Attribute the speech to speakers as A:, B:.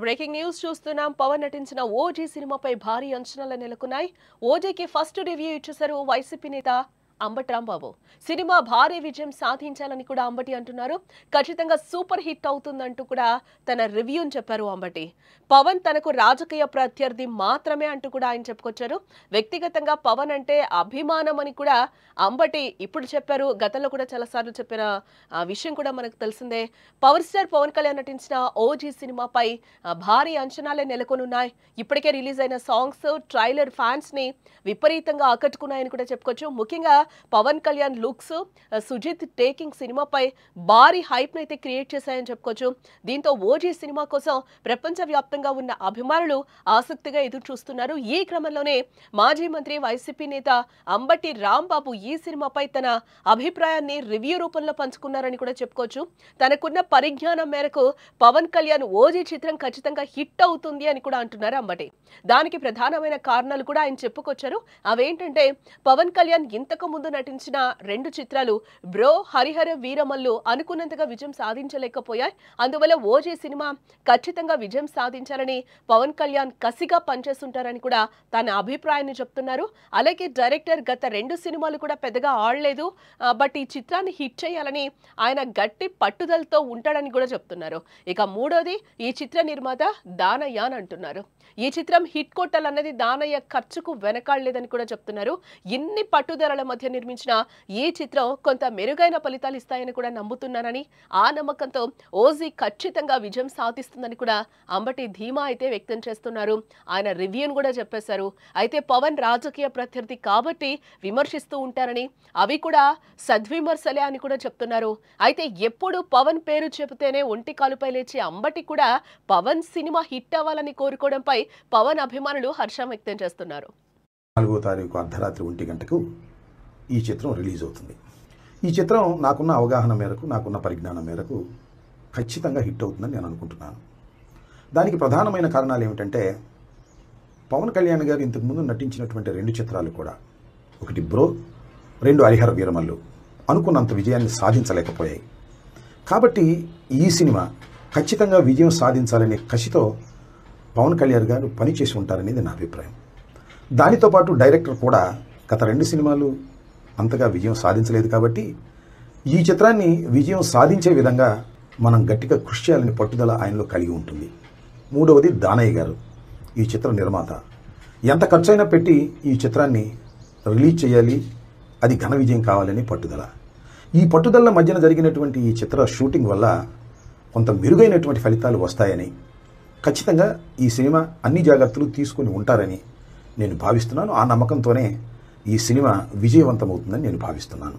A: Breaking news చూస్తున్నాం. పవన్ నటించిన OG సినిమాపై భారీ అంచనాలు నెలకొన్నాయి. ఓజీకి ఫస్ట్ రివ్యూ ఇచ్చేశారు వైసీపీ నేత అంబటి రాంబాబు. సినిమా భారీ విజయం సాధించాలని కూడా అంబటి అంటున్నారు. ఖచ్చితంగా సూపర్ హిట్ అవుతుందంటూ కూడా తన రివ్యూని చెప్పారు అంబటి. పవన్ తనకు రాజకీయ ప్రత్యర్థి మాత్రమే అంటూ కూడా ఆయన చెప్పుకొచ్చారు. వ్యక్తిగతంగా పవన్ అంటే అభిమానం అని కూడా అంబటి ఇప్పుడు చెప్పారు. గతంలో కూడా చాలాసార్లు చెప్పిన విషయం కూడా మనకు తెలిసిందే. పవర్ స్టార్ పవన్ కళ్యాణ్ నటించిన ఓజీ సినిమాపై భారీ అంచనాలే నెలకొనున్నాయి. ఇప్పటికే రిలీజ్ అయిన సాంగ్స్, ట్రైలర్ ఫ్యాన్స్ ని విపరీతంగా ఆకట్టుకున్నాయని కూడా చెప్పుకోవచ్చు. ముఖ్యంగా పవన్ కళ్యాణ్ లుక్స్, సుజిత్ టేకింగ్ సినిమాపై భారీ హైప్ అయితే క్రియేట్ చేశాయని చెప్పుకోవచ్చు. దీంతో ఓజీ సినిమా కోసం ప్రపంచవ్యాప్తంగా ఉన్న అభిమానులు ఆసక్తిగా ఎదురు చూస్తున్నారు. ఈ క్రమంలోనే మాజీ మంత్రి వైసీపీ నేత అంబటి రాంబాబు ఈ సినిమాపై తన అభిప్రాయాన్ని రివ్యూ రూపంలో పంచుకున్నారని కూడా చెప్పుకోవచ్చు. తనకున్న పరిజ్ఞానం మేరకు పవన్ కళ్యాణ్ ఓజీ చిత్రం ఖచ్చితంగా హిట్ అవుతుంది అని కూడా అంటున్నారు అంబటి. దానికి ప్రధానమైన కారణాలు కూడా ఆయన చెప్పుకొచ్చారు. అవేంటంటే పవన్ కళ్యాణ్ ఇంతకు ముందు నటించిన 2 చిత్రాలు బ్రో, హరిహర వీరమల్లు అనుకున్నంతగా విజయం సాధించలేకపోయాయి. అందువల్ల ఓజీ సినిమా ఖచ్చితంగా విజయం సాధించాలని పవన్ కళ్యాణ్ కసిగా పనిచేస్తుంటారని కూడా తన అభిప్రాయాన్ని చెప్తున్నారు. అలాగే డైరెక్టర్ గత 2 సినిమాలు కూడా పెద్దగా ఆడలేదు, బట్ ఈ చిత్రాన్ని హిట్ చేయాలని ఆయన గట్టి పట్టుదలతో ఉంటాడని కూడా చెప్తున్నారు. ఇక మూడోది, ఈ చిత్ర నిర్మాత దానయ్య అని అంటున్నారు. ఈ చిత్రం హిట్ కొట్టాలన్నది దానయ్య ఖర్చుకు వెనకాడలేదని కూడా చెప్తున్నారు. ఇన్ని పట్టుదలల మధ్య నిర్మించిన ఈ చిత్రం కొంత మెరుగైన ఫలితాలు ఇస్తాయని కూడా నమ్ముతున్నానని, ఆ నమ్మకంతో ఓజీ ఖచ్చితంగా విజయం సాధిస్తుందని కూడా అంబటి ధీమా అయితే వ్యక్తం చేస్తున్నారు. ఆయన రివ్యూను కూడా చెప్పేశారు. అయితే పవన్ రాజకీయ ప్రత్యర్థి కాబట్టి విమర్శిస్తూ ఉంటారని, అవి కూడా సద్విమర్శలే అని కూడా చెప్తున్నారు. అయితే ఎప్పుడు పవన్ పేరు చెబితేనే ఒంటి కాలుపై లేచి అంబటి కూడా పవన్ సినిమా హిట్ అవ్వాలని కోరుకోవడంపై పవన్ అభిమానులు హర్షం వ్యక్తం చేస్తున్నారు.
B: 4వ తారీఖు అర్ధరాత్రి 1 గంటకు ఈ చిత్రం రిలీజ్ అవుతుంది. ఈ చిత్రం నాకున్న అవగాహన మేరకు, నాకున్న పరిజ్ఞానం మేరకు ఖచ్చితంగా హిట్ అవుతుందని నేను అనుకుంటున్నాను. దానికి ప్రధానమైన కారణాలు ఏమిటంటే, పవన్ కళ్యాణ్ గారు ఇంతకుముందు నటించినటువంటి 2 చిత్రాలు కూడా, ఒకటి బ్రో, 2 హరిహర వీరమల్లు అనుకున్నంత విజయాన్ని సాధించలేకపోయాయి. కాబట్టి ఈ సినిమా ఖచ్చితంగా విజయం సాధించాలనే కసితో పవన్ కళ్యాణ్ గారు పనిచేసి ఉంటారనేది నా అభిప్రాయం. దానితో పాటు డైరెక్టర్ కూడా గత 2 సినిమాలు అంతగా విజయం సాధించలేదు కాబట్టి ఈ చిత్రాన్ని విజయం సాధించే విధంగా మనం గట్టిగా కృషి చేయాలని పట్టుదల ఆయనలో కలిగి ఉంటుంది. మూడవది, దానయ్య గారు ఈ చిత్ర నిర్మాత. ఎంత ఖర్చైనా పెట్టి ఈ చిత్రాన్ని రిలీజ్ చేయాలి, అది ఘన విజయం కావాలని పట్టుదల. ఈ పట్టుదల మధ్యన జరిగినటువంటి ఈ చిత్ర షూటింగ్ వల్ల కొంత మెరుగైనటువంటి ఫలితాలు వస్తాయని, ఖచ్చితంగా ఈ సినిమా అన్ని జాగ్రత్తలు తీసుకుని ఉంటారని నేను భావిస్తున్నాను. ఆ నమ్మకంతోనే ఈ సినిమా విజయవంతమవుతుందని నేను భావిస్తున్నాను.